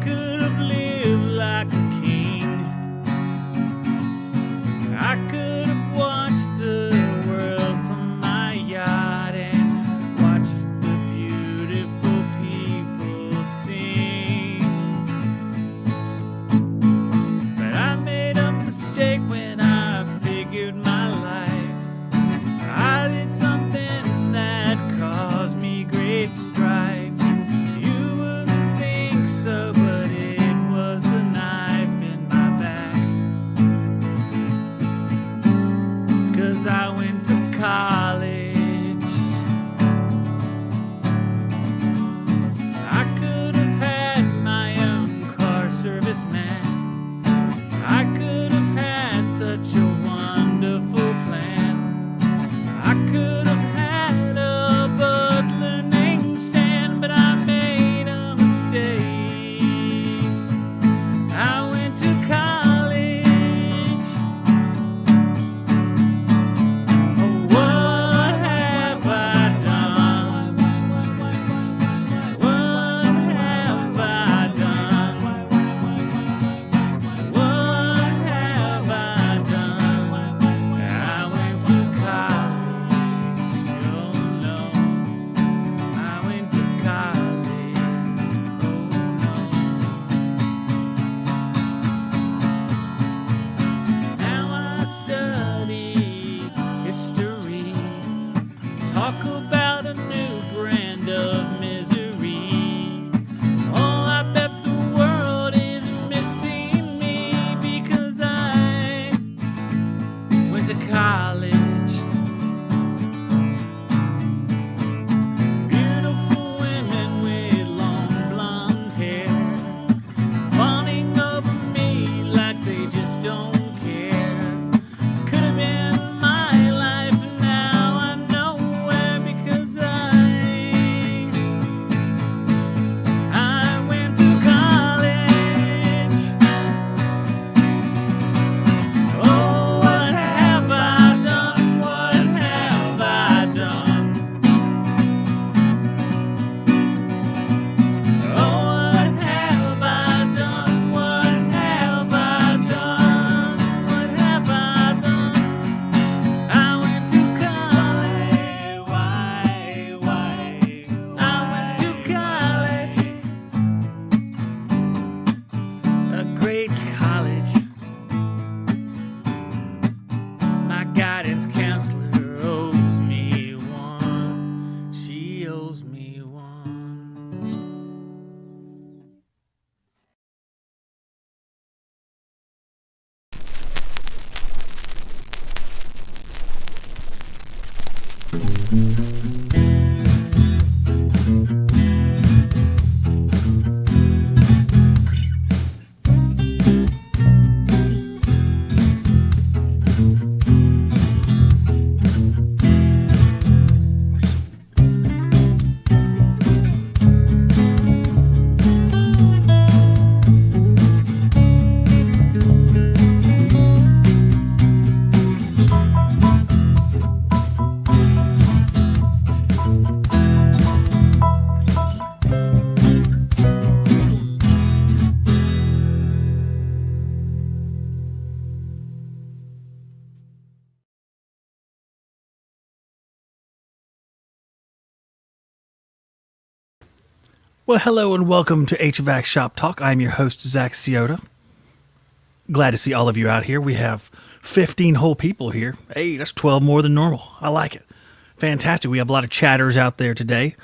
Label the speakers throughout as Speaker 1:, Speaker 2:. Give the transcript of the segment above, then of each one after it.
Speaker 1: could have lived like a king. I could have watched the world from my yacht and watched the beautiful people sing. But I made a mistake when I figured my life. I did something that caused me great strife. You wouldn't think so, but it was a knife in my back. 'Cause I went to college. I could have had my own car service man. I could have had such a wonderful plan. I could have had a butler named Stan, but I made a mistake. I went to college. Oh, what have I done? What have I done? What have I done? I went to college. Oh no, I went to college. Oh no. Now I study history. Talk about a new brand of misery. Oh, I bet the world is missing me because I went to college. Beautiful women with long blonde hair, fawning over me like they just don't care. Could have been my life, and now I'm nowhere because I went to college. Oh, what have I done? What have I done? Oh, what have I done? What have I done? What have I done? I went to college. Why? I went to college. A great college. My guidance counselor owes me one. She owes me one. Well, hello and welcome to HVAC Shop Talk. I'm your host, Zack Psioda. Glad to see all of you out here. We have 15 whole people here. Hey, that's 12 more than normal. I like it. Fantastic. We have a lot of chatters out there today.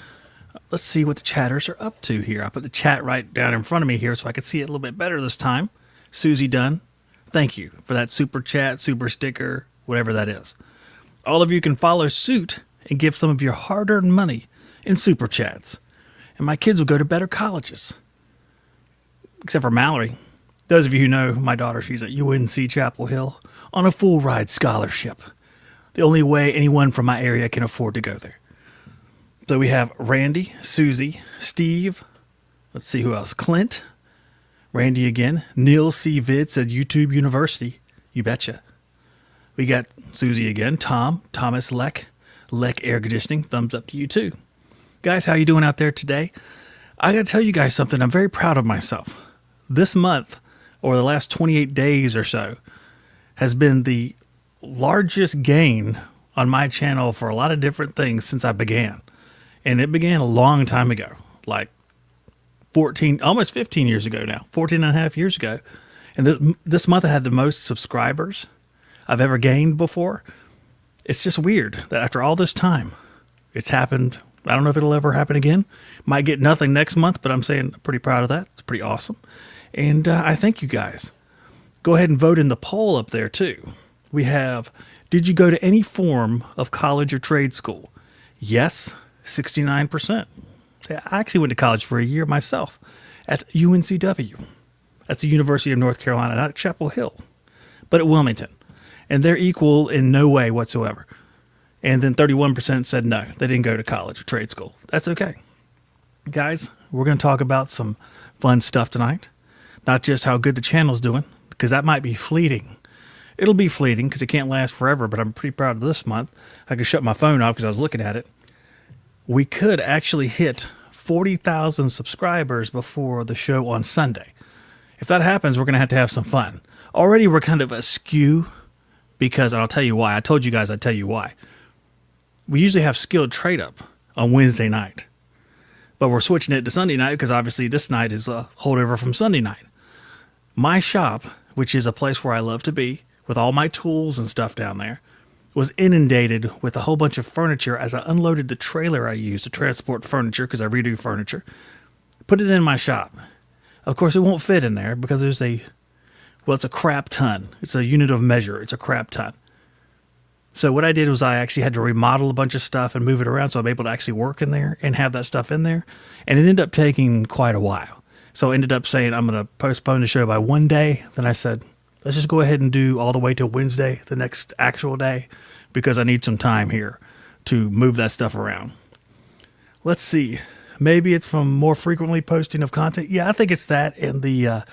Speaker 1: Let's see what the chatters are up to here. I put the chat right down in front of me here so I can see it a little bit better this time. Susie Dunn, thank you for that super chat, super sticker, whatever that is. All of you can follow suit and give some of your hard-earned money in super chats. And my kids will go to better colleges. Except for Mallory. Those of you who know my daughter, she's at UNC Chapel Hill on a full ride scholarship. The only way anyone from my area can afford to go there. So we have Randy, Susie, Steve, let's see who else, Clint, Randy again, Neil C. Vid said YouTube University, you betcha. We got Susie again, Tom, Thomas Leck Air Conditioning, thumbs up to you too. Guys, how you doing out there today? I got to tell you guys something. I'm very proud of myself. This month, or the last 28 days or so, has been the largest gain on my channel for a lot of different things since I began. And it began a long time ago, like 14, almost 15 years ago now, 14 and a half years ago. And this month I had the most subscribers I've ever gained before. It's just weird that after all this time, it's happened. I don't know if it'll ever happen again. Might get nothing next month, but I'm saying I'm pretty proud of that. It's pretty awesome. And I thank you guys. Go ahead and vote in the poll up there too. We have, did you go to any form of college or trade school? Yes, 69%. I actually went to college for a year myself at UNCW. That's the University of North Carolina, not at Chapel Hill, but at Wilmington. And they're equal in no way whatsoever. And then 31% said no, they didn't go to college or trade school. That's okay. Guys, we're going to talk about some fun stuff tonight. Not just how good the channel's doing, because that might be fleeting. It'll be fleeting because it can't last forever, but I'm pretty proud of this month. I could shut my phone off because I was looking at it. We could actually hit 40,000 subscribers before the show on Sunday. If that happens, we're going to have some fun. Already we're kind of askew because, and I'll tell you why. I told you guys I'd tell you why. We usually have skilled trade up on Wednesday night, but we're switching it to Sunday night because obviously this night is a holdover from Sunday night. My shop, which is a place where I love to be with all my tools and stuff down there, was inundated with a whole bunch of furniture as I unloaded the trailer I use to transport furniture because I redo furniture. Put it in my shop. Of course, it won't fit in there because it's a crap ton. It's a unit of measure. It's a crap ton. So what I did was I actually had to remodel a bunch of stuff and move it around so I'm able to actually work in there and have that stuff in there. And it ended up taking quite a while. So I ended up saying I'm going to postpone the show by one day. Then I said, let's just go ahead and do all the way till Wednesday, the next actual day, because I need some time here to move that stuff around. Let's see. Maybe it's from more frequently posting of content. Yeah, I think it's that. And the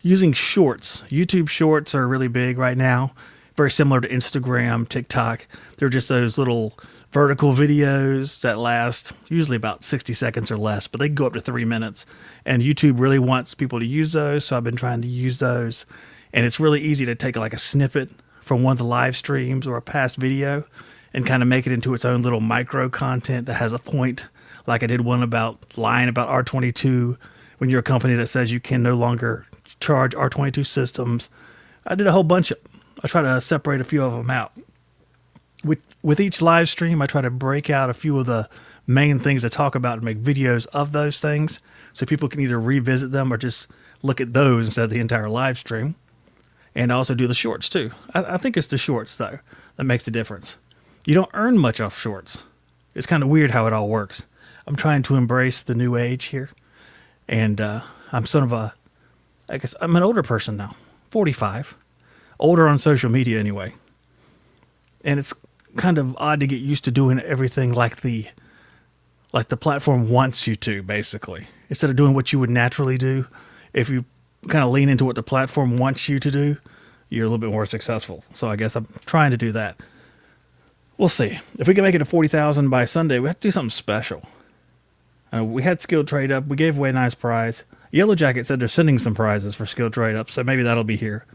Speaker 1: using shorts. YouTube shorts are really big right now. Very similar to Instagram, TikTok. They're just those little vertical videos that last usually about 60 seconds or less, but they can go up to 3 minutes. And YouTube really wants people to use those, so I've been trying to use those. And it's really easy to take like a snippet from one of the live streams or a past video and kind of make it into its own little micro content that has a point. Like I did one about lying about R22 when you're a company that says you can no longer charge R22 systems. I did a whole bunch of them. I try to separate a few of them out. With each live stream, I try to break out a few of the main things to talk about and make videos of those things so people can either revisit them or just look at those instead of the entire live stream. And I also do the shorts too. I think it's the shorts, though, that makes the difference. You don't earn much off shorts. It's kind of weird how it all works. I'm trying to embrace the new age here. And I'm I guess I'm an older person now, 45. Older on social media anyway. And it's kind of odd to get used to doing everything like the platform wants you to, basically. Instead of doing what you would naturally do, if you kind of lean into what the platform wants you to do, you're a little bit more successful. So I guess I'm trying to do that. We'll see. If we can make it to 40,000 by Sunday, we have to do something special. We had skilled trade up. We gave away a nice prize. Yellow Jacket said they're sending some prizes for skilled trade up, so maybe that'll be here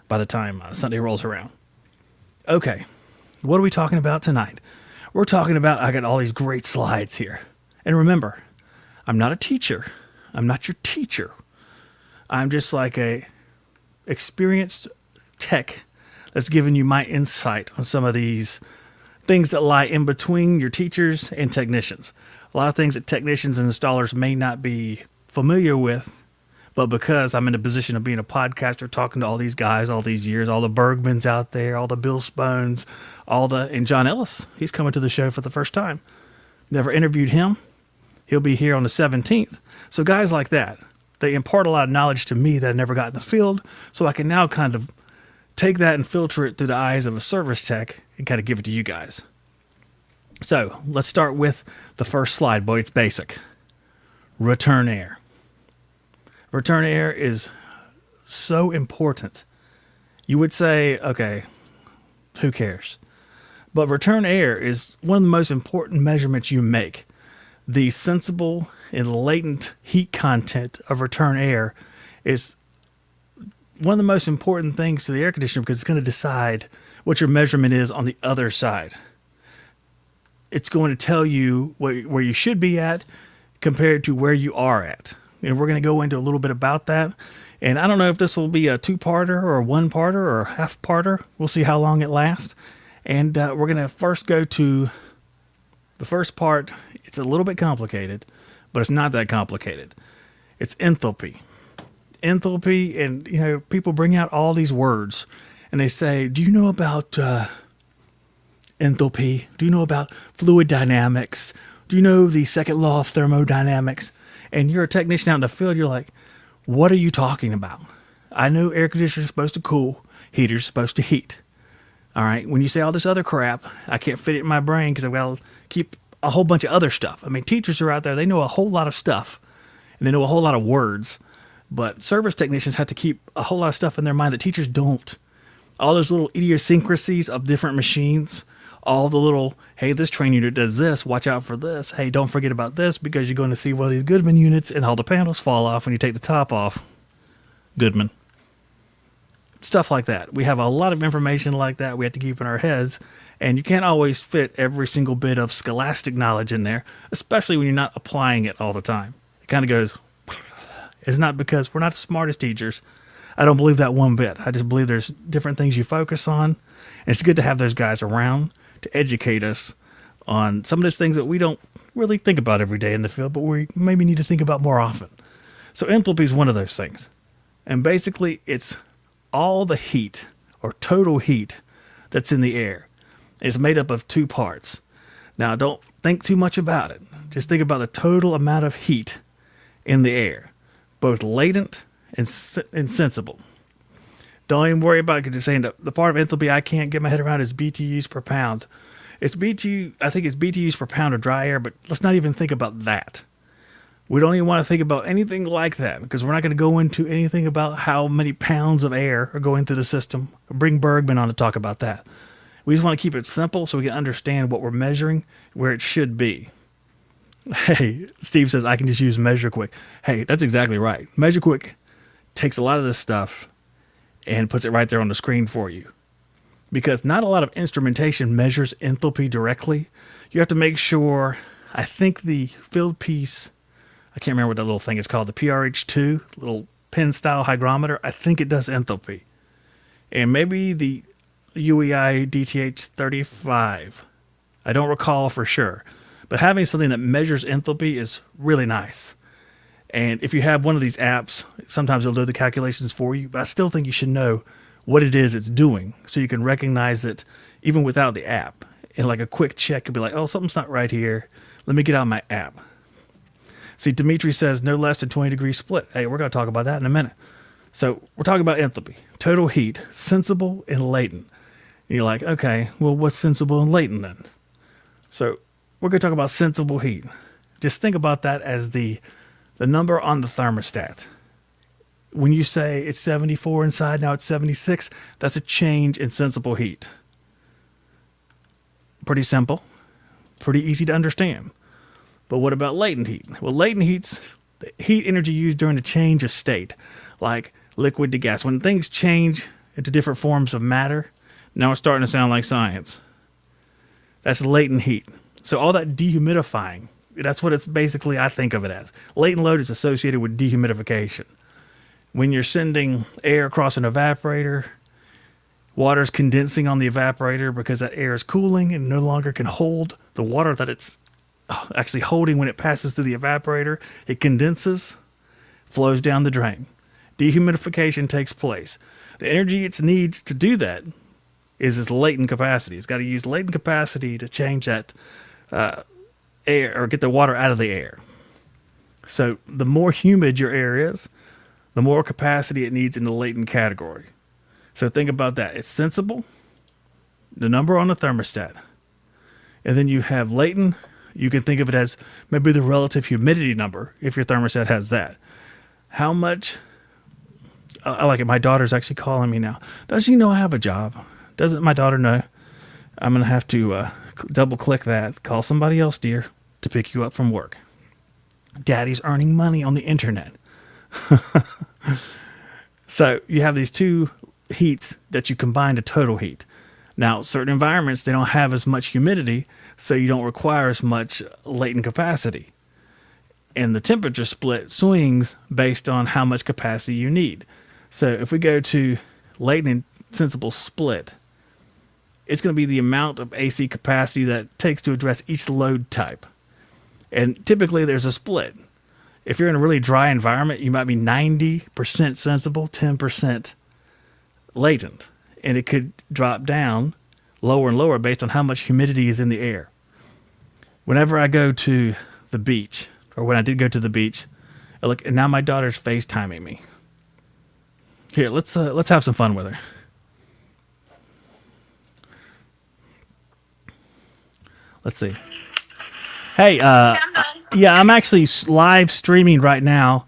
Speaker 1: by the time Sunday rolls around. Okay, what are we talking about tonight? We're talking about, I got all these great slides here. And remember, I'm not a teacher. I'm not your teacher. I'm just like a experienced tech that's giving you my insight on some of these things that lie in between your teachers and technicians. A lot of things that technicians and installers may not be familiar with, but because I'm in a position of being a podcaster, talking to all these guys all these years, all the Bergmans out there, all the Bill Spones, and John Ellis, he's coming to the show for the first time. Never interviewed him. He'll be here on the 17th. So guys like that, they impart a lot of knowledge to me that I never got in the field, so I can now kind of take that and filter it through the eyes of a service tech and kind of give it to you guys. So let's start with the first slide. Boy, it's basic. Return air. Return air is so important. You would say, okay, who cares? But return air is one of the most important measurements you make. The sensible and latent heat content of return air is one of the most important things to the air conditioner because it's going to decide what your measurement is on the other side. It's going to tell you where you should be at compared to where you are at. And we're going to go into a little bit about that. And I don't know if this will be a two-parter or a one-parter or a half-parter. We'll see how long it lasts. And we're going to first go to the first part. It's a little bit complicated, but it's not that complicated. It's enthalpy. Enthalpy, and people bring out all these words, and they say, "Do you know about enthalpy? Do you know about fluid dynamics? Do you know the second law of thermodynamics?" And you're a technician out in the field. You're like, "What are you talking about? I know air conditioners are supposed to cool, heaters supposed to heat. All right. When you say all this other crap, I can't fit it in my brain because I've got to keep a whole bunch of other stuff." I mean, teachers are out there. They know a whole lot of stuff, and they know a whole lot of words. But service technicians have to keep a whole lot of stuff in their mind that teachers don't. All those little idiosyncrasies of different machines, all the little, hey, this train unit does this, watch out for this. Hey, don't forget about this because you're going to see one of these Goodman units and all the panels fall off when you take the top off. Goodman. Stuff like that. We have a lot of information like that we have to keep in our heads, and you can't always fit every single bit of scholastic knowledge in there, especially when you're not applying it all the time. It kind of goes... It's not because we're not the smartest teachers. I don't believe that one bit. I just believe there's different things you focus on. And it's good to have those guys around to educate us on some of those things that we don't really think about every day in the field, but we maybe need to think about more often. So enthalpy is one of those things. And basically, it's all the heat or total heat that's in the air. It's made up of two parts. Now, don't think too much about it. Just think about the total amount of heat in the air, both latent and sensible. Don't even worry about it because you're saying the part of enthalpy I can't get my head around is BTUs per pound. I think it's BTUs per pound of dry air, but let's not even think about that. We don't even want to think about anything like that because we're not going to go into anything about how many pounds of air are going through the system. Bring Bergman on to talk about that. We just want to keep it simple so we can understand what we're measuring, where it should be. Hey, Steve says, I can just use MeasureQuick. Hey, that's exactly right. MeasureQuick takes a lot of this stuff and puts it right there on the screen for you. Because not a lot of instrumentation measures enthalpy directly. You have to make sure, I think the field piece, I can't remember what that little thing is called, the PRH2, little pin-style hygrometer, I think it does enthalpy. And maybe the UEI DTH35. I don't recall for sure. But having something that measures enthalpy is really nice. And if you have one of these apps, sometimes it'll do the calculations for you, but I still think you should know what it is it's doing so you can recognize it even without the app. And like a quick check, you'll be like, oh, something's not right here. Let me get out my app. See, Dimitri says no less than 20-degree split. Hey, we're going to talk about that in a minute. So we're talking about enthalpy, total heat, sensible and latent. And you're like, okay, well, what's sensible and latent then? So we're going to talk about sensible heat. Just think about that as the number on the thermostat. When you say it's 74 inside, now it's 76, that's a change in sensible heat. Pretty simple, pretty easy to understand. But what about latent heat? Well, latent heat's the heat energy used during the change of state, like liquid to gas. When things change into different forms of matter, now it's starting to sound like science. That's latent heat. So all that dehumidifying, that's what it's basically, I think of it as. Latent load is associated with dehumidification. When you're sending air across an evaporator, water's condensing on the evaporator because that air is cooling and no longer can hold the water that it's actually holding when it passes through the evaporator. It condenses, flows down the drain. Dehumidification takes place. The energy it needs to do that is its latent capacity. It's got to use latent capacity to change that air or get the water out of the air. So the more humid your air is, the more capacity it needs in the latent category. So think about that. It's sensible, the number on the thermostat. And then you have latent. You can think of it as maybe the relative humidity number if your thermostat has that. How much? I like it. My daughter's actually calling me now. Does she know I have a job? Doesn't my daughter know? I'm going to have to double click that. Call somebody else, dear. to pick you up from work. Daddy's earning money on the internet. So you have these two heats that you combine to total heat. Now, certain environments, they don't have as much humidity, so you don't require as much latent capacity. And the temperature split swings based on how much capacity you need. So if we go to latent and sensible split, it's going to be the amount of AC capacity that it takes to address each load type. And typically there's a split. If you're in a really dry environment, you might be 90% sensible, 10% latent. And it could drop down lower and lower based on how much humidity is in the air. Whenever I go to the beach, or when I did go to the beach, look, and now my daughter's FaceTiming me. Here, let's have some fun with her. Let's see. Hey, yeah, I'm actually live streaming right now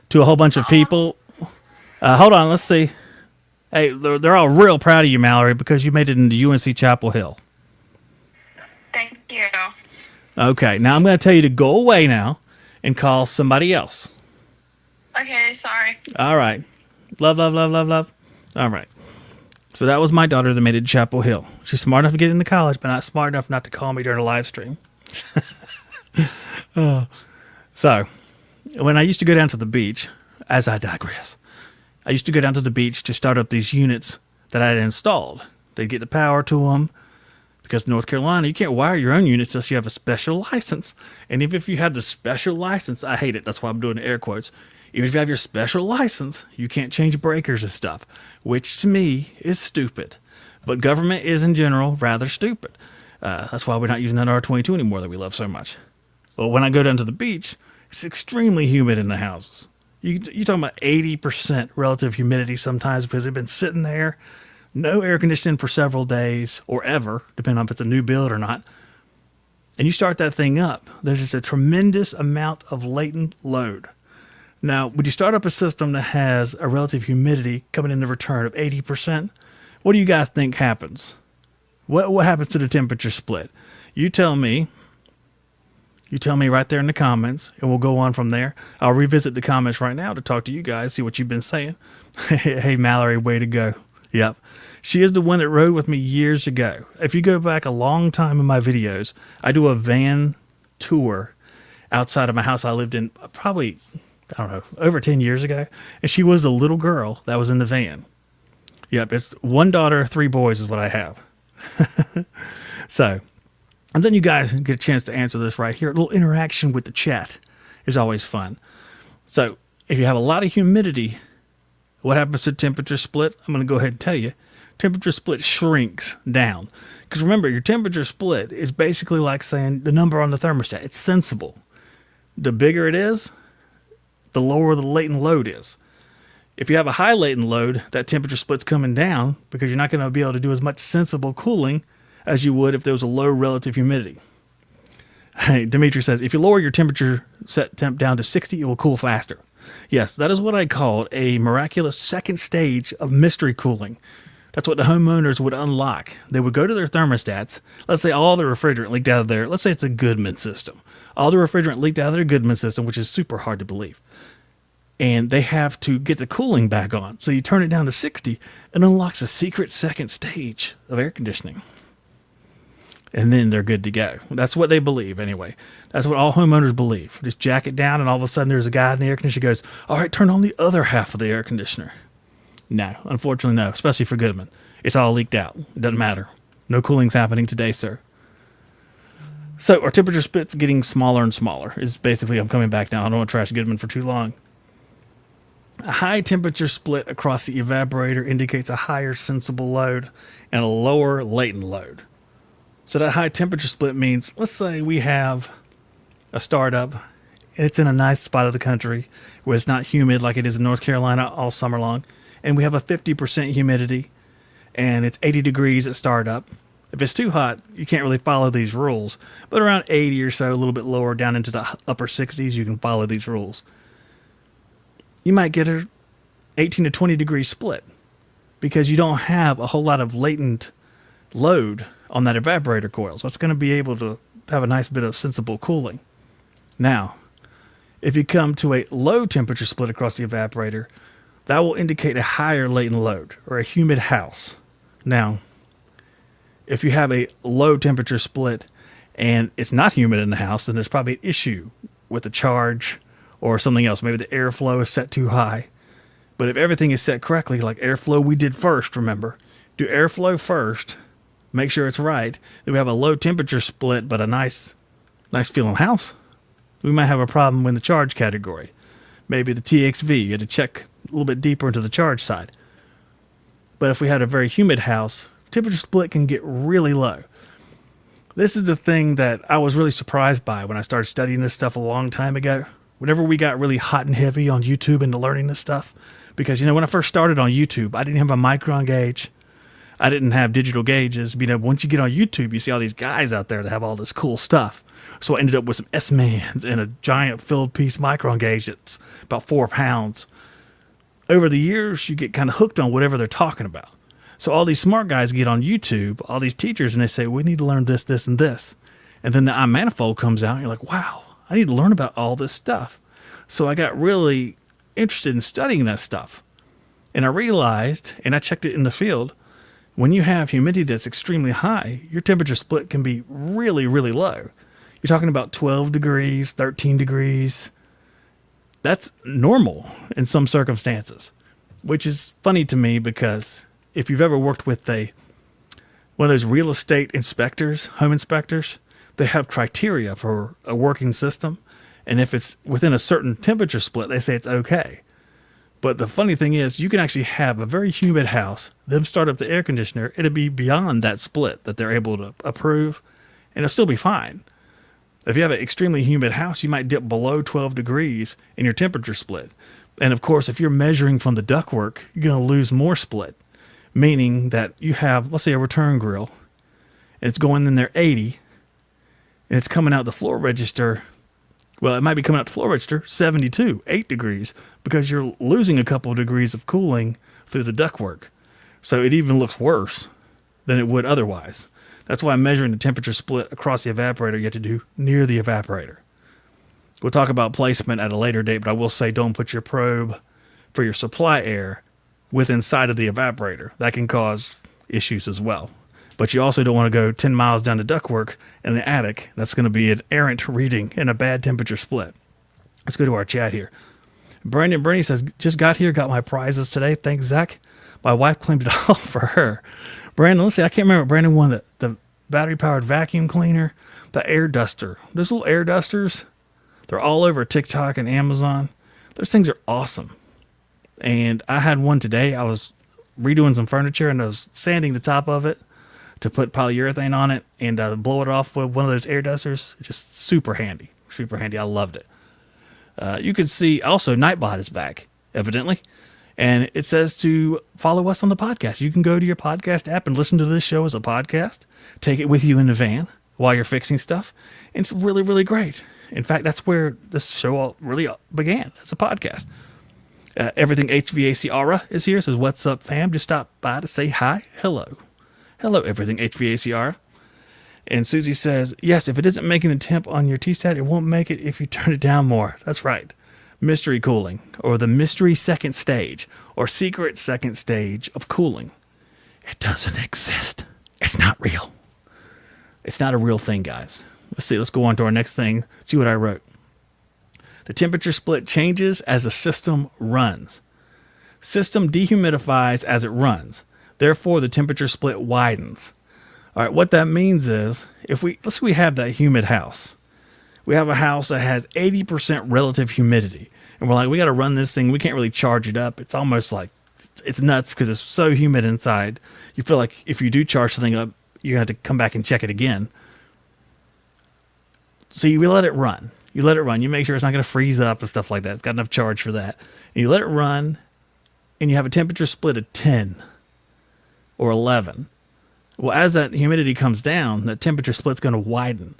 Speaker 1: to a whole bunch of people. Hold on, let's see. Hey, they're all real proud of you, Mallory, because you made it into UNC Chapel Hill.
Speaker 2: Thank you.
Speaker 1: Okay, now I'm going to tell you to go away now and call somebody else.
Speaker 2: Okay, sorry.
Speaker 1: All right. Love, love, love, love, love. All right. So that was my daughter that made it to Chapel Hill. She's smart enough to get into college, but not smart enough not to call me during a live stream. So, when I used to go down to the beach, as I digress, I used to go down to the beach to start up these units that I had installed. They'd get the power to them, because in North Carolina, you can't wire your own units unless you have a special license. And even if you have the special license, I hate it, that's why I'm doing air quotes. Even if you have your special license, you can't change breakers and stuff, which to me is stupid. But government is in general rather stupid. That's why we're not using that R22 anymore that we love so much. Well, when I go down to the beach, it's extremely humid in the houses. You're talking about 80% relative humidity sometimes because they've been sitting there, no air conditioning for several days or ever, depending on if it's a new build or not. And you start that thing up, there's just a tremendous amount of latent load. Now, would you start up a system that has a relative humidity coming in the return of 80%? What do you guys think happens? What happens to the temperature split? You tell me. You tell me right there in the comments, and we'll go on from there. I'll revisit the comments right now to talk to you guys, see what you've been saying. Hey, Mallory, way to go. Yep. She is the one that rode with me years ago. If you go back a long time in my videos, I do a van tour outside of my house I lived in probably, I don't know, over 10 years ago. And she was the little girl that was in the van. Yep, it's 1 daughter, 3 boys is what I have. So, and then you guys get a chance to answer this right here. A little interaction with the chat is always fun. So, if you have a lot of humidity, what happens to temperature split? I'm going to go ahead and tell you. Temperature split shrinks down. Because remember, your temperature split is basically like saying the number on the thermostat. It's sensible. The bigger it is, the lower the latent load is. If you have a high latent load, that temperature split's coming down because you're not going to be able to do as much sensible cooling as you would if there was a low relative humidity. Hey, Dimitri says, if you lower your temperature set temp down to 60, it will cool faster. Yes, that is what I called a miraculous second stage of mystery cooling. That's what the homeowners would unlock. They would go to their thermostats. Let's say all the refrigerant leaked out of their, let's say it's a Goodman system. All the refrigerant leaked out of their Goodman system, which is super hard to believe. And they have to get the cooling back on. So you turn it down to 60 and unlocks a secret second stage of air conditioning. And then they're good to go. That's what they believe anyway. That's what all homeowners believe. Just jack it down and all of a sudden there's a guy in the air conditioner who goes, all right, turn on the other half of the air conditioner. No, unfortunately no, especially for Goodman. It's all leaked out. It doesn't matter. No cooling's happening today, sir. So our temperature split's getting smaller and smaller. Is basically, I'm coming back now. I don't want to trash Goodman for too long. A high temperature split across the evaporator indicates a higher sensible load and a lower latent load. So that high temperature split means, let's say we have a startup, and it's in a nice spot of the country where it's not humid like it is in North Carolina all summer long, and we have a 50% humidity, and it's 80 degrees at startup. If it's too hot, you can't really follow these rules, but around 80 or so, a little bit lower down into the upper 60s, you can follow these rules. You might get a 18 to 20 degree split because you don't have a whole lot of latent load on that evaporator coil. So it's going to be able to have a nice bit of sensible cooling. Now, if you come to a low temperature split across the evaporator, that will indicate a higher latent load or a humid house. Now, if you have a low temperature split and it's not humid in the house, then there's probably an issue with the charge or something else. Maybe the airflow is set too high. But if everything is set correctly, like airflow we did first, remember, do airflow first, make sure it's right. Then we have a low temperature split, but a nice feeling house. We might have a problem in the charge category. Maybe the TXV, you had to check a little bit deeper into the charge side. But if we had a very humid house, temperature split can get really low. This is the thing that I was really surprised by when I started studying this stuff a long time ago. Whenever we got really hot and heavy on YouTube into learning this stuff, because, when I first started on YouTube, I didn't have a micron gauge. I didn't have digital gauges. Once you get on YouTube, you see all these guys out there that have all this cool stuff. So I ended up with some S-Mans and a giant filled piece micron gauge that's about 4 pounds. Over the years, you get kind of hooked on whatever they're talking about. So all these smart guys get on YouTube, all these teachers, and they say, we need to learn this, this, and this. And then the iManifold comes out, and you're like, wow, I need to learn about all this stuff. So I got really interested in studying that stuff. And I realized, and I checked it in the field, when you have humidity that's extremely high, your temperature split can be really, really low. You're talking about 12 degrees, 13 degrees. That's normal in some circumstances, which is funny to me because if you've ever worked with one of those real estate inspectors, home inspectors, they have criteria for a working system. And if it's within a certain temperature split, they say it's okay. But the funny thing is, you can actually have a very humid house, them start up the air conditioner, it'll be beyond that split that they're able to approve, and it'll still be fine. If you have an extremely humid house, you might dip below 12 degrees in your temperature split. And of course, if you're measuring from the ductwork, you're going to lose more split. Meaning that you have, let's say, a return grill, and it's going in there 80, and it's coming out the floor register. Well, it might be coming out the floor register 72, 8 degrees, because you're losing a couple of degrees of cooling through the ductwork. So it even looks worse than it would otherwise. That's why measuring the temperature split across the evaporator you have to do near the evaporator. We'll talk about placement at a later date, but I will say don't put your probe for your supply air within sight of the evaporator. That can cause issues as well. But you also don't want to go 10 miles down the ductwork in the attic. That's going to be an errant reading and a bad temperature split. Let's go to our chat here. Brandon says, just got here, got my prizes today. Thanks, Zack. My wife claimed it all for her. Brandon, let's see, I can't remember. Brandon won the battery-powered vacuum cleaner, the air duster. Those little air dusters, they're all over TikTok and Amazon. Those things are awesome. And I had one today. I was redoing some furniture, and I was sanding the top of it to put polyurethane on it and blow it off with one of those air dusters. Just super handy. Super handy. I loved it. You can see also Nightbot is back, evidently. And it says to follow us on the podcast. You can go to your podcast app and listen to this show as a podcast. Take it with you in the van while you're fixing stuff. And it's really, really great. In fact, that's where this show all really began. It's a podcast. Everything HVAC Aura is here. Says, what's up, fam? Just stop by to say hi. Hello. Hello, Everything HVAC Aura. And Susie says, yes, if it isn't making the temp on your T-stat, it won't make it if you turn it down more. That's right. Mystery cooling, or the mystery second stage, or secret second stage of cooling. It doesn't exist. It's not real. It's not a real thing, guys. Let's see. Let's go on to our next thing. See what I wrote. The temperature split changes as the system runs. System dehumidifies as it runs. Therefore, the temperature split widens. All right, what that means is, let's say we have that humid house. We have a house that has 80% relative humidity. And we're like, we got to run this thing. We can't really charge it up. It's almost like, it's nuts because it's so humid inside. You feel like if you do charge something up, you're going to have to come back and check it again. So you let it run. You let it run. You make sure it's not going to freeze up and stuff like that. It's got enough charge for that. And you let it run, and you have a temperature split of 10 or 11. Well, as that humidity comes down, that temperature split's going to widen.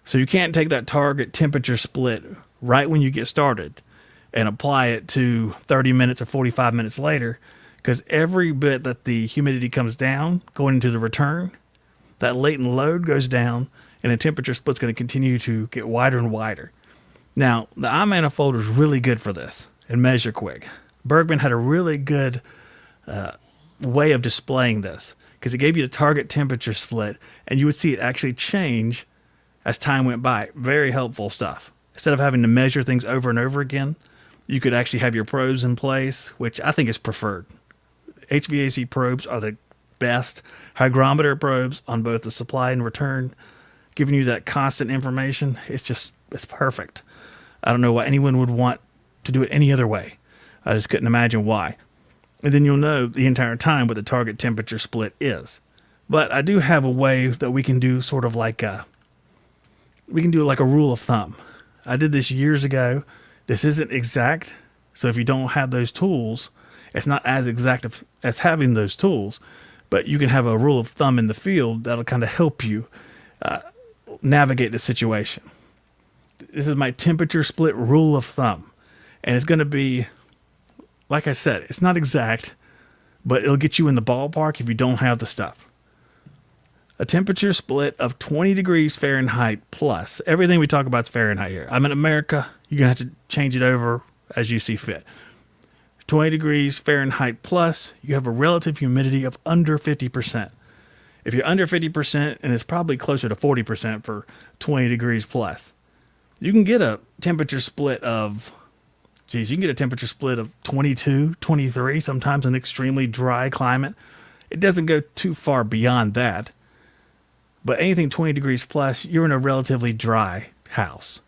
Speaker 1: So you can't take that target temperature split right when you get started and apply it to 30 minutes or 45 minutes later, because every bit that the humidity comes down going into the return, that latent load goes down, and the temperature split's going to continue to get wider and wider. Now, the iManifold is really good for this and measure quick. Bergman had a really good way of displaying this because it gave you the target temperature split, and you would see it actually change as time went by. Very helpful stuff. Instead of having to measure things over and over again, you could actually have your probes in place, which I think is preferred. HVAC probes are the best. Hygrometer probes on both the supply and return, giving you that constant information. It's perfect. I don't know why anyone would want to do it any other way. I just couldn't imagine why. And then you'll know the entire time what the target temperature split is. But I do have a way that we can do sort of like a rule of thumb. I did this years ago. This isn't exact. So if you don't have those tools, it's not as exact as having those tools, but you can have a rule of thumb in the field that'll kind of help you navigate the situation. This is my temperature split rule of thumb. And it's going to be, like I said, it's not exact, but it'll get you in the ballpark if you don't have the stuff. A temperature split of 20 degrees Fahrenheit plus. Everything we talk about is Fahrenheit here. I'm in America. You're going to have to change it over as you see fit. 20 degrees Fahrenheit plus, you have a relative humidity of under 50%. If you're under 50%, and it's probably closer to 40% for 20 degrees plus, you can get a temperature split of 22, 23, sometimes in extremely dry climate. It doesn't go too far beyond that. But anything 20 degrees plus, you're in a relatively dry house.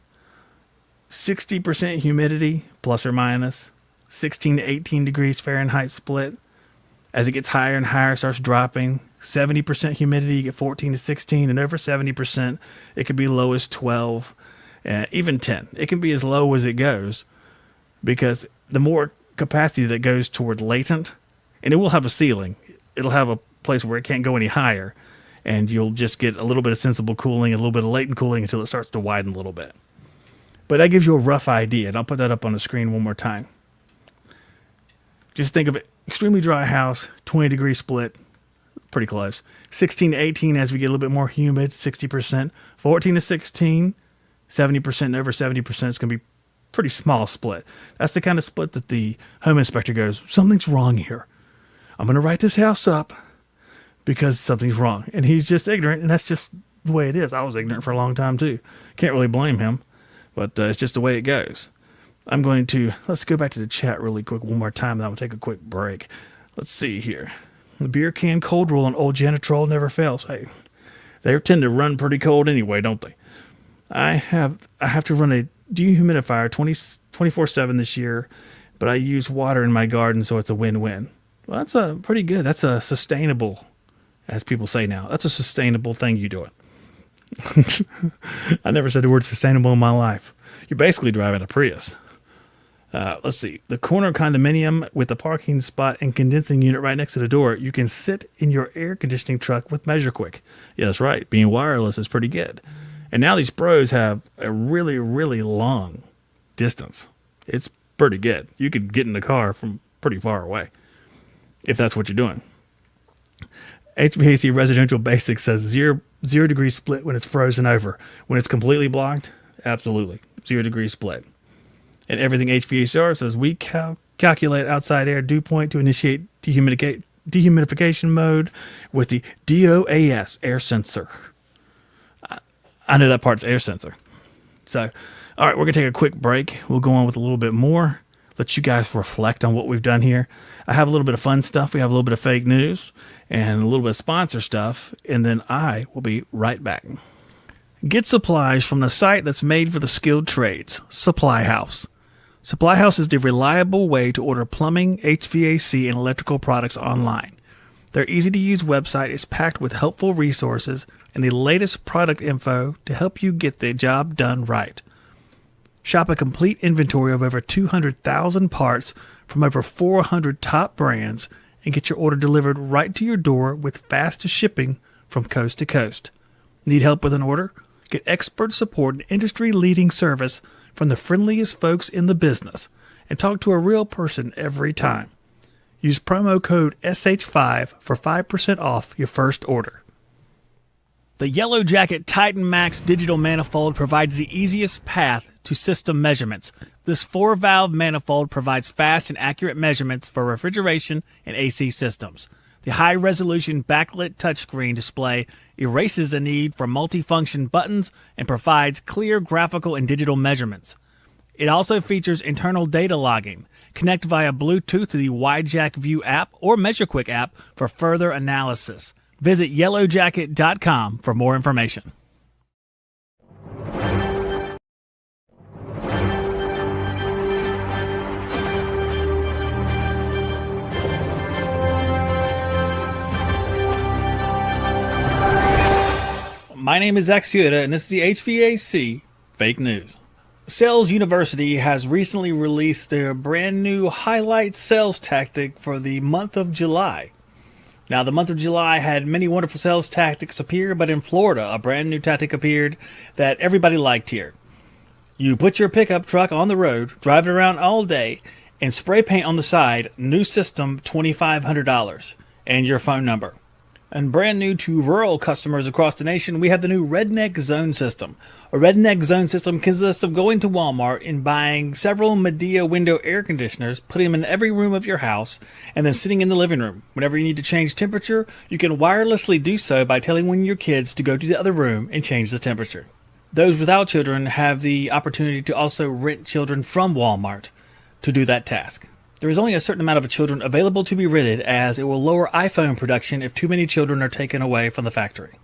Speaker 1: 60% humidity, plus or minus, 16 to 18 degrees Fahrenheit split. As it gets higher and higher, it starts dropping. 70% humidity, you get 14 to 16, and over 70%, it could be low as 12, even 10. It can be as low as it goes, because the more capacity that goes toward latent, and it will have a ceiling. It'll have a place where it can't go any higher, and you'll just get a little bit of sensible cooling, a little bit of latent cooling until it starts to widen a little bit. But that gives you a rough idea, and I'll put that up on the screen one more time. Just think of it, extremely dry house, 20 degree split, pretty close. 16 to 18 as we get a little bit more humid, 60%. 14 to 16, 70%, and over 70% is going to be pretty small split. That's the kind of split that the home inspector goes, something's wrong here. I'm going to write this house up because something's wrong. And he's just ignorant, and that's just the way it is. I was ignorant for a long time too. Can't really blame him, but it's just the way it goes. Let's go back to the chat really quick one more time, and then we'll take a quick break. Let's see here. The beer can cold roll on old Janitrol never fails. Hey, they tend to run pretty cold anyway, don't they? I have to run a dehumidifier 24/7 this year, but I use water in my garden, so it's a win-win. Well, that's pretty good. That's a sustainable, as people say now. That's a sustainable thing you doing. I never said the word sustainable in my life. You're basically driving a Prius. Let's see. The corner condominium with the parking spot and condensing unit right next to the door. You can sit in your air conditioning truck with MeasureQuick. Yeah, that's right. Being wireless is pretty good. And now these pros have a really, really long distance. It's pretty good. You can get in the car from pretty far away if that's what you're doing. HVAC Residential Basics says 0 degree split when it's frozen over. When it's completely blocked, absolutely. 0 degree split. And everything HVACR says we calculate outside air dew point to initiate dehumidification mode with the DOAS air sensor. I know that part's air sensor. So, all right, we're going to take a quick break. We'll go on with a little bit more. Let you guys reflect on what we've done here. I have a little bit of fun stuff. We have a little bit of fake news and a little bit of sponsor stuff. And then I will be right back. Get supplies from the site that's made for the skilled trades, Supply House. Supply House is the reliable way to order plumbing, HVAC, and electrical products online. Their easy-to-use website is packed with helpful resources and the latest product info to help you get the job done right. Shop a complete inventory of over 200,000 parts from over 400 top brands and get your order delivered right to your door with fast shipping from coast to coast. Need help with an order? Get expert support and industry-leading service from the friendliest folks in the business and talk to a real person every time. Use promo code SH5 for 5% off your first order. The Yellow Jacket Titan Max digital manifold provides the easiest path to system measurements. This 4-valve manifold provides fast and accurate measurements for refrigeration and AC systems. The high-resolution backlit touchscreen display erases the need for multifunction buttons and provides clear graphical and digital measurements. It also features internal data logging. Connect via Bluetooth to the WideJack View app or MeasureQuick app for further analysis. Visit yellowjacket.com for more information. My name is Zack, and this is the HVAC Fake News. Sales University has recently released their brand new highlight sales tactic for the month of July. Now, the month of July had many wonderful sales tactics appear, but in Florida, a brand new tactic appeared that everybody liked here. You put your pickup truck on the road, drive it around all day, and spray paint on the side, new system, $2,500, and your phone number. And brand new to rural customers across the nation, we have the new Redneck Zone System. A Redneck Zone System consists of going to Walmart and buying several Medea window air conditioners, putting them in every room of your house, and then sitting in the living room. Whenever you need to change temperature, you can wirelessly do so by telling one of your kids to go to the other room and change the temperature. Those without children have the opportunity to also rent children from Walmart to do that task. There is only a certain amount of children available to be rented, as it will lower iPhone production if too many children are taken away from the factory.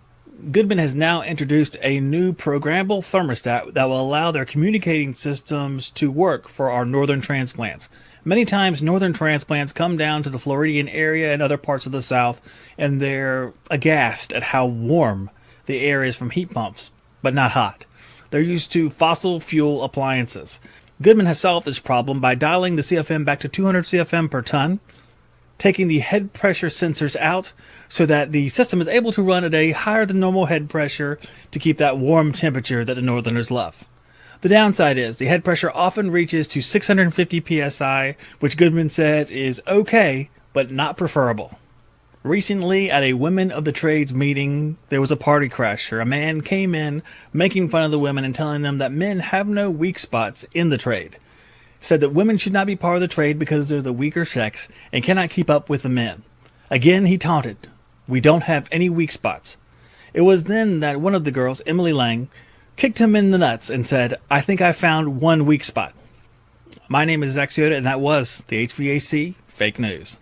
Speaker 1: Goodman has now introduced a new programmable thermostat that will allow their communicating systems to work for our northern transplants. Many times northern transplants come down to the Floridian area and other parts of the South, and they're aghast at how warm the air is from heat pumps, but not hot. They're used to fossil fuel appliances. Goodman has solved this problem by dialing the CFM back to 200 CFM per ton, taking the head pressure sensors out so that the system is able to run at a higher than normal head pressure to keep that warm temperature that the Northerners love. The downside is the head pressure often reaches to 650 psi, which Goodman says is okay, but not preferable. Recently, at a Women of the Trades meeting, there was a party crasher. A man came in making fun of the women and telling them that men have no weak spots in the trade. He said that women should not be part of the trade because they're the weaker sex and cannot keep up with the men. Again, he taunted, "We don't have any weak spots." It was then that one of the girls, Emily Lang, kicked him in the nuts and said, "I think I found one weak spot." My name is Zack, and that was the HVAC Fake News.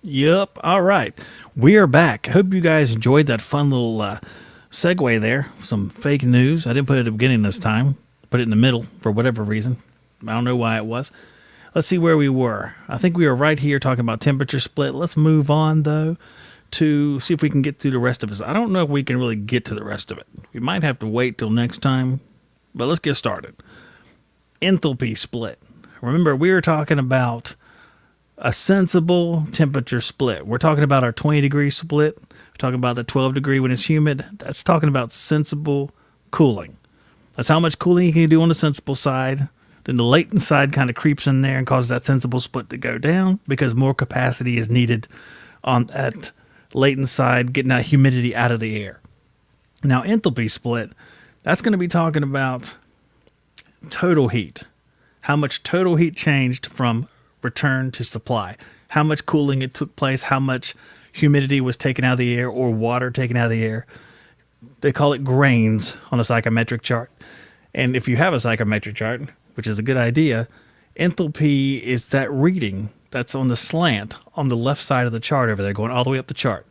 Speaker 1: Yep. All right. We are back. I hope you guys enjoyed that fun little segue there. Some fake news. I didn't put it at the beginning this time. Put it in the middle for whatever reason. I don't know why it was. Let's see where we were. I think we were right here talking about temperature split. Let's move on, though, to see if we can get through the rest of it. I don't know if we can really get to the rest of it. We might have to wait till next time, but let's get started. Enthalpy split. Remember, we were talking about a sensible temperature split. We're talking about our 20-degree split. We're talking about the 12-degree when it's humid. That's talking about sensible cooling. That's how much cooling you can do on the sensible side. Then the latent side kind of creeps in there and causes that sensible split to go down because more capacity is needed on that latent side, getting that humidity out of the air. Now, enthalpy split, that's going to be talking about total heat. How much total heat changed from return to supply, how much cooling it took place, how much humidity was taken out of the air or water taken out of the air. They call it grains on a psychometric chart. And if you have a psychometric chart, which is a good idea, enthalpy is that reading that's on the slant on the left side of the chart over there, going all the way up the chart.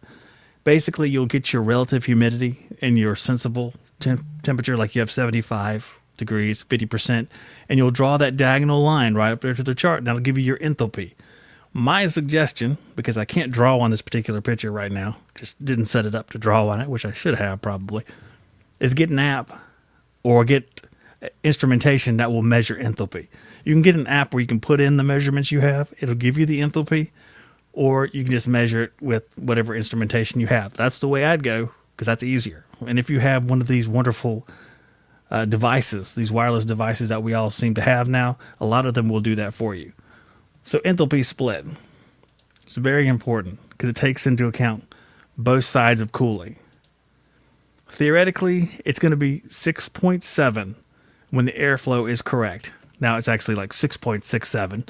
Speaker 1: Basically, you'll get your relative humidity and your sensible temperature, like you have 75 degrees, 50%, and you'll draw that diagonal line right up there to the chart, and that'll give you your enthalpy. My suggestion, because I can't draw on this particular picture right now, just didn't set it up to draw on it, which I should have probably, is get an app or get instrumentation that will measure enthalpy. You can get an app where you can put in the measurements you have. It'll give you the enthalpy, or you can just measure it with whatever instrumentation you have. That's the way I'd go, because that's easier. And if you have one of these wonderful devices, these wireless devices that we all seem to have now. A lot of them will do that for you. So enthalpy split. It's very important because it takes into account both sides of cooling. Theoretically, it's going to be 6.7 when the airflow is correct. Now it's actually like 6.67.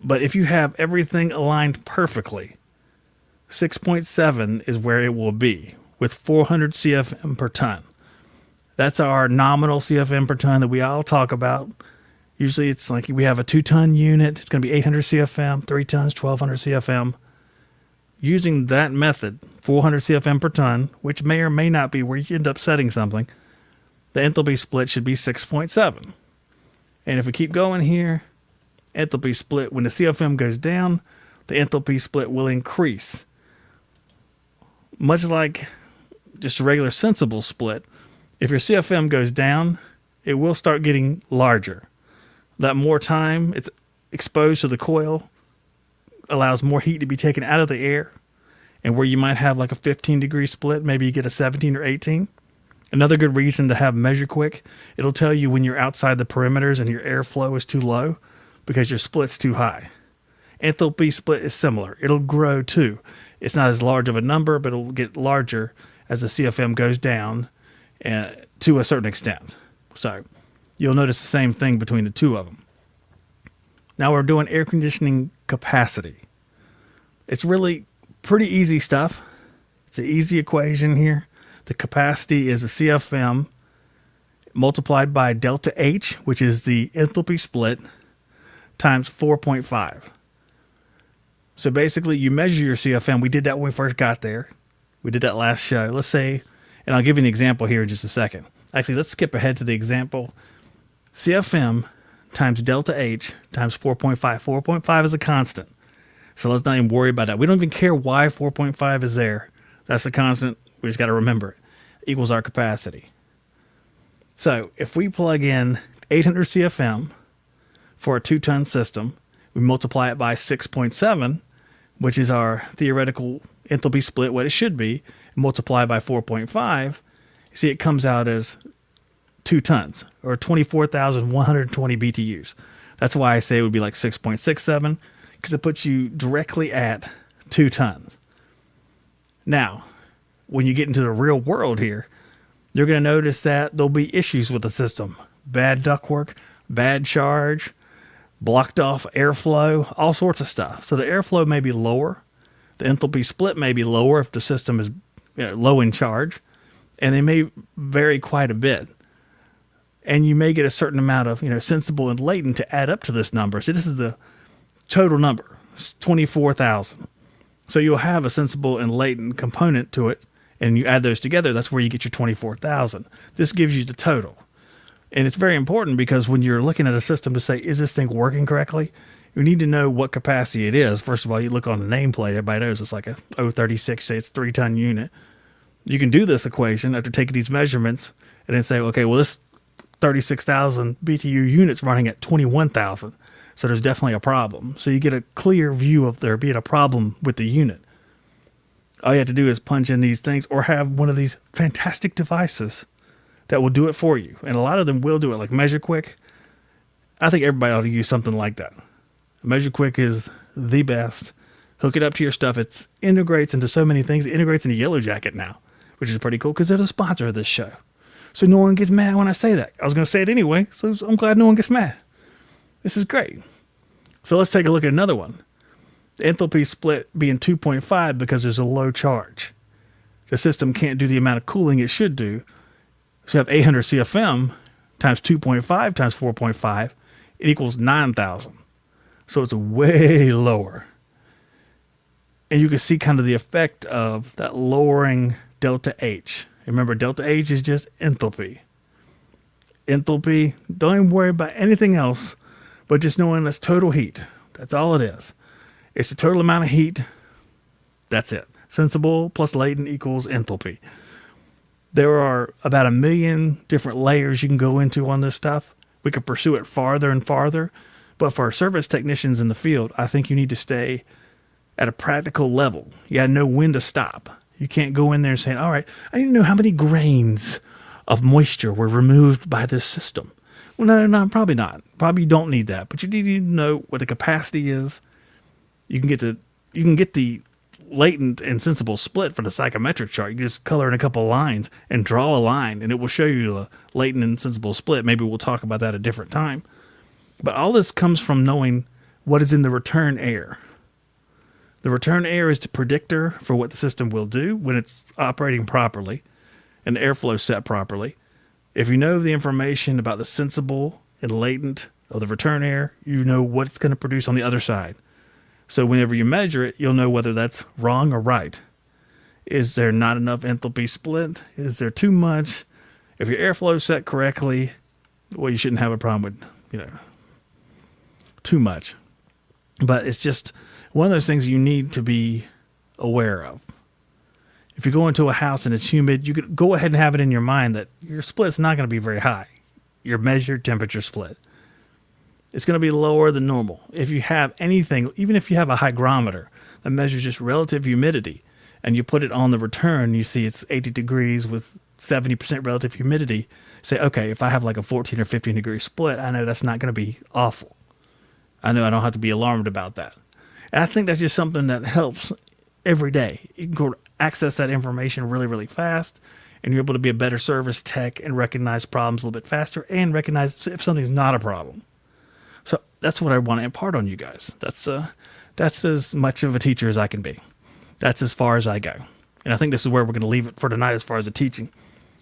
Speaker 1: But if you have everything aligned perfectly, 6.7 is where it will be with 400 CFM per ton. That's our nominal CFM per ton that we all talk about. Usually it's like we have a 2-ton unit. It's going to be 800 CFM, 3 tons, 1200 CFM. Using that method, 400 CFM per ton, which may or may not be where you end up setting something, the enthalpy split should be 6.7. And if we keep going here, enthalpy split, when the CFM goes down, the enthalpy split will increase. Much like just a regular sensible split, if your CFM goes down, it will start getting larger. That more time it's exposed to the coil allows more heat to be taken out of the air. And where you might have like a 15-degree split, maybe you get a 17 or 18. Another good reason to have Measure Quick, it'll tell you when you're outside the perimeters and your airflow is too low because your split's too high. Enthalpy split is similar. It'll grow too. It's not as large of a number, but it'll get larger as the CFM goes down to a certain extent. So you'll notice the same thing between the two of them. Now we're doing air conditioning capacity. It's really pretty easy stuff. It's an easy equation here. The capacity is a CFM multiplied by delta H, which is the enthalpy split, times 4.5. So basically you measure your CFM. We did that when we first got there. We did that last show. Let's say, and I'll give you an example here in just a second. Actually, let's skip ahead to the example. CFM times delta H times 4.5. 4.5 is a constant. So let's not even worry about that. We don't even care why 4.5 is there. That's a constant. We just got to remember it. Equals our capacity. So if we plug in 800 CFM for a 2-ton system, we multiply it by 6.7, which is our theoretical enthalpy split, what it should be, and multiply by 4.5. You see, it comes out as 2 tons, or 24,120 BTUs. That's why I say it would be like 6.67, because it puts you directly at 2 tons. Now, when you get into the real world here, you're going to notice that there'll be issues with the system. Bad ductwork, bad charge, blocked off airflow, all sorts of stuff. So the airflow may be lower. The enthalpy split may be lower if the system is low in charge. And they may vary quite a bit. And you may get a certain amount of sensible and latent to add up to this number. So this is the total number. It's 24,000. So you'll have a sensible and latent component to it. And you add those together, that's where you get your 24,000. This gives you the total. And it's very important because when you're looking at a system to say, is this thing working correctly? You need to know what capacity it is. First of all, you look on the nameplate. Everybody knows it's like a 036, say it's 3-ton unit. You can do this equation after taking these measurements and then say, okay, well, this 36,000 BTU unit's running at 21,000. So there's definitely a problem. So you get a clear view of there being a problem with the unit. All you have to do is punch in these things or have one of these fantastic devices that will do it for you. And a lot of them will do it, like Measure Quick. I think everybody ought to use something like that. Measure Quick is the best. Hook it up to your stuff. It integrates into so many things. It integrates into Yellow Jacket now, which is pretty cool because they're the sponsor of this show. So no one gets mad when I say that. I was going to say it anyway, so I'm glad no one gets mad. This is great. So let's take a look at another one. The enthalpy split being 2.5 because there's a low charge. The system can't do the amount of cooling it should do. So you have 800 CFM times 2.5 times 4.5. It equals 9,000. So it's way lower. And you can see kind of the effect of that lowering delta H. Remember, delta H is just enthalpy. Enthalpy, don't even worry about anything else, but just knowing that's total heat. That's all it is. It's the total amount of heat. That's it. Sensible plus latent equals enthalpy. There are about 1 million different layers you can go into on this stuff. We could pursue it farther and farther. But for our service technicians in the field, I think you need to stay at a practical level. You got to know when to stop. You can't go in there saying, all right, I need to know how many grains of moisture were removed by this system. Well, no, probably not. Probably you don't need that, but you need to know what the capacity is. You can get the latent and sensible split for the psychometric chart. You can just color in a couple of lines and draw a line, and it will show you the latent and sensible split. Maybe we'll talk about that at a different time. But all this comes from knowing what is in the return air. The return air is the predictor for what the system will do when it's operating properly and the airflow set properly. If you know the information about the sensible and latent of the return air, you know what it's going to produce on the other side. So whenever you measure it, you'll know whether that's wrong or right. Is there not enough enthalpy split? Is there too much? If your airflow is set correctly, well, you shouldn't have a problem with, too much. But it's just one of those things you need to be aware of. If you go into a house and it's humid, you could go ahead and have it in your mind that your split's not going to be very high. Your measured temperature split. It's going to be lower than normal. If you have anything, even if you have a hygrometer that measures just relative humidity, and you put it on the return, you see it's 80 degrees with 70% relative humidity, say, okay, if I have like a 14 or 15 degree split, I know that's not going to be awful. I know I don't have to be alarmed about that. And I think that's just something that helps every day. You can go access that information really, really fast, and you're able to be a better service tech and recognize problems a little bit faster and recognize if something's not a problem. So that's what I want to impart on you guys. That's as much of a teacher as I can be. That's as far as I go. And I think this is where we're going to leave it for tonight as far as the teaching.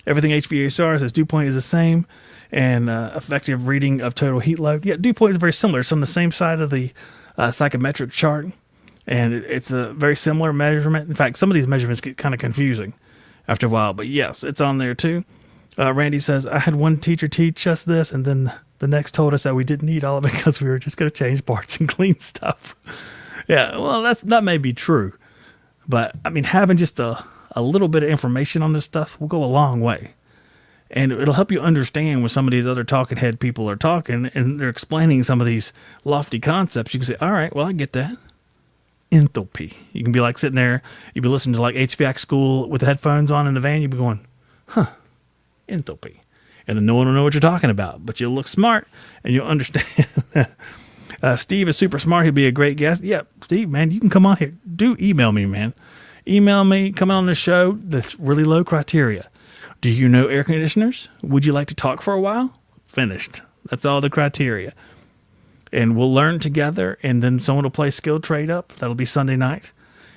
Speaker 1: Everything HVAC says dew point is the same, and effective reading of total heat load. Yeah, dew point is very similar. It's on the same side of the psychometric chart, and it's a very similar measurement. In fact, some of these measurements get kind of confusing after a while, but yes, it's on there too. Randy says, I had one teacher teach us this, and then the next told us that we didn't need all of it because we were just going to change parts and clean stuff. Yeah, well, that may be true. But, I mean, having just a little bit of information on this stuff will go a long way. And it'll help you understand when some of these other talking head people are talking and they're explaining some of these lofty concepts. You can say, all right, well, I get that. Enthalpy. You can be like sitting there, you'd be listening to like HVAC school with the headphones on in the van. You'd be going, enthalpy. And then no one will know what you're talking about, but you'll look smart and you'll understand. Steve is super smart. He'll be a great guest. Yeah, Steve, man, you can come on here. Do email me, man. Email me, come on the show. That's really low criteria. Do you know air conditioners? Would you like to talk for a while? Finished. That's all the criteria. And we'll learn together, and then someone will play Skill Trade Up. That'll be Sunday night.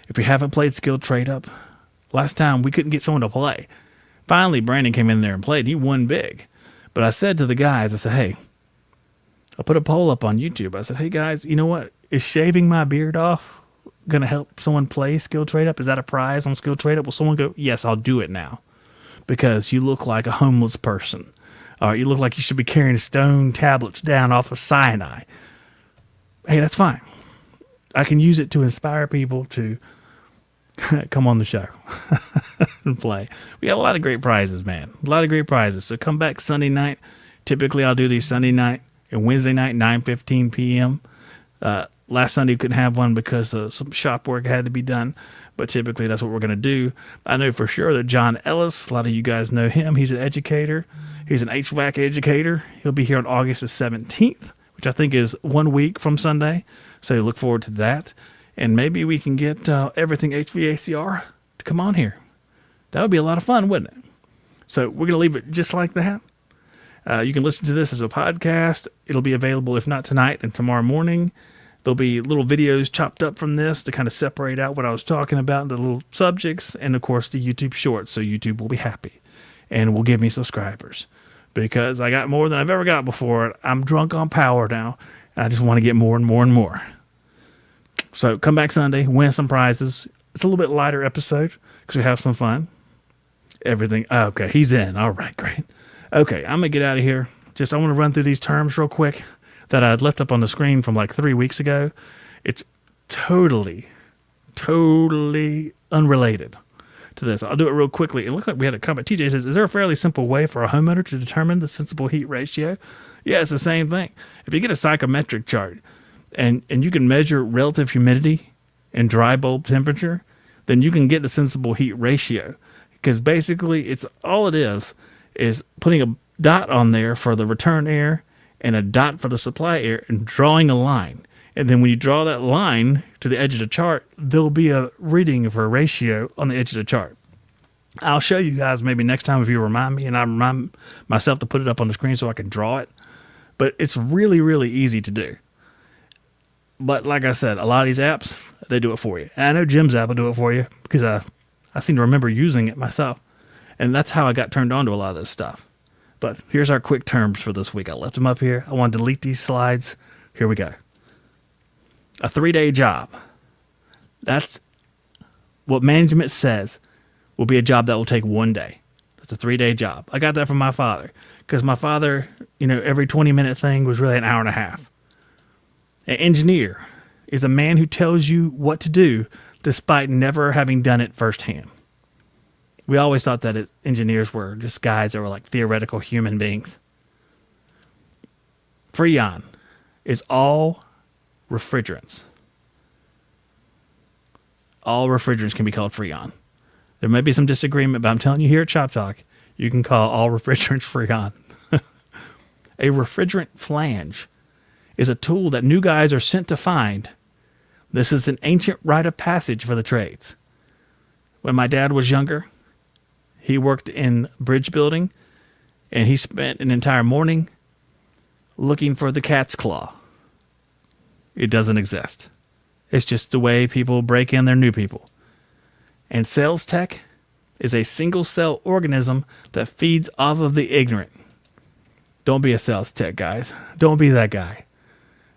Speaker 1: If you haven't played Skill Trade Up, last time we couldn't get someone to play. Finally, Brandon came in there and played. He won big. But I said to the guys, I said, hey, I'll put a poll up on YouTube. I said, hey, guys, you know what? Is shaving my beard off going to help someone play Skill Trade Up? Is that a prize on Skill Trade Up? Will someone go, yes, I'll do it now because you look like a homeless person. Or you look like you should be carrying stone tablets down off of Sinai. Hey, that's fine. I can use it to inspire people to come on the show and play. We got a lot of great prizes, man. A lot of great prizes. So come back Sunday night. Typically, I'll do these Sunday night and Wednesday night, 9:15 p.m. Last Sunday, couldn't have one because some shop work had to be done. But typically, that's what we're going to do. I know for sure that John Ellis, a lot of you guys know him. He's an educator. He's an HVAC educator. He'll be here on August the 17th, which I think is 1 week from Sunday. So look forward to that. And maybe we can get everything HVACR to come on here. That would be a lot of fun, wouldn't it? So we're going to leave it just like that. You can listen to this as a podcast. It'll be available, if not tonight, then tomorrow morning. There'll be little videos chopped up from this to kind of separate out what I was talking about, the little subjects, and, of course, the YouTube shorts. So YouTube will be happy and will give me subscribers because I got more than I've ever got before. I'm drunk on power now, and I just want to get more and more and more. So come back Sunday, win some prizes. It's a little bit lighter episode because we have some fun. Everything. Okay, he's in. All right, great. Okay, I'm going to get out of here. I want to run through these terms real quick that I had left up on the screen from like 3 weeks ago. It's totally unrelated to this. I'll do it real quickly. It looks like we had a comment. TJ says, is there a fairly simple way for a homeowner to determine the sensible heat ratio? Yeah, it's the same thing. If you get a psychometric chart and you can measure relative humidity and dry bulb temperature, then you can get the sensible heat ratio. Because basically, it's all it is is putting a dot on there for the return air and a dot for the supply air and drawing a line. And then when you draw that line to the edge of the chart, there'll be a reading of a ratio on the edge of the chart. I'll show you guys maybe next time if you remind me, and I remind myself to put it up on the screen so I can draw it. But it's really, really easy to do. But like I said, a lot of these apps, they do it for you. And I know Jim's app will do it for you because I seem to remember using it myself. And that's how I got turned on to a lot of this stuff. But here's our quick terms for this week. I left them up here. I want to delete these slides. Here we go. A 3-day job. That's what management says will be a job that will take 1 day. That's a 3-day job. I got that from my father because my father, every 20-minute thing was really an hour and a half. An engineer is a man who tells you what to do despite never having done it firsthand. We always thought that engineers were just guys that were like theoretical human beings. Freon is all refrigerants. All refrigerants can be called Freon. There may be some disagreement, but I'm telling you here at Shop Talk, you can call all refrigerants Freon. A refrigerant flange is a tool that new guys are sent to find. This is an ancient rite of passage for the trades. When my dad was younger, he worked in bridge building, and he spent an entire morning looking for the cat's claw. It doesn't exist. It's just the way people break in their new people. And sales tech is a single-cell organism that feeds off of the ignorant. Don't be a sales tech, guys. Don't be that guy.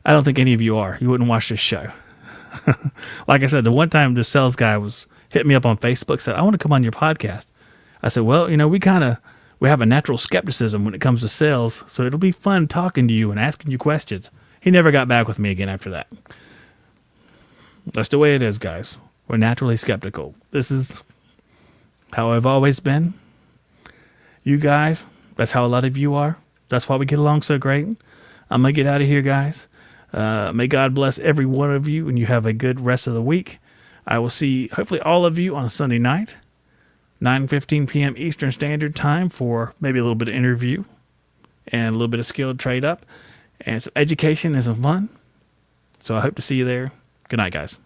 Speaker 1: I don't think any of you are. You wouldn't watch this show. Like I said, the one time the sales guy hit me up on Facebook, said, I want to come on your podcast. I said, well, we have a natural skepticism when it comes to sales, so it'll be fun talking to you and asking you questions. He never got back with me again after that. That's the way it is, guys. We're naturally skeptical. This is how I've always been. You guys, that's how a lot of you are. That's why we get along so great. I'm going to get out of here, guys. May God bless every one of you, and you have a good rest of the week. I will see, hopefully, all of you on Sunday night, 9:15 p.m. Eastern Standard Time for maybe a little bit of interview and a little bit of skilled trade up and some education and some fun. So I hope to see you there. Good night, guys.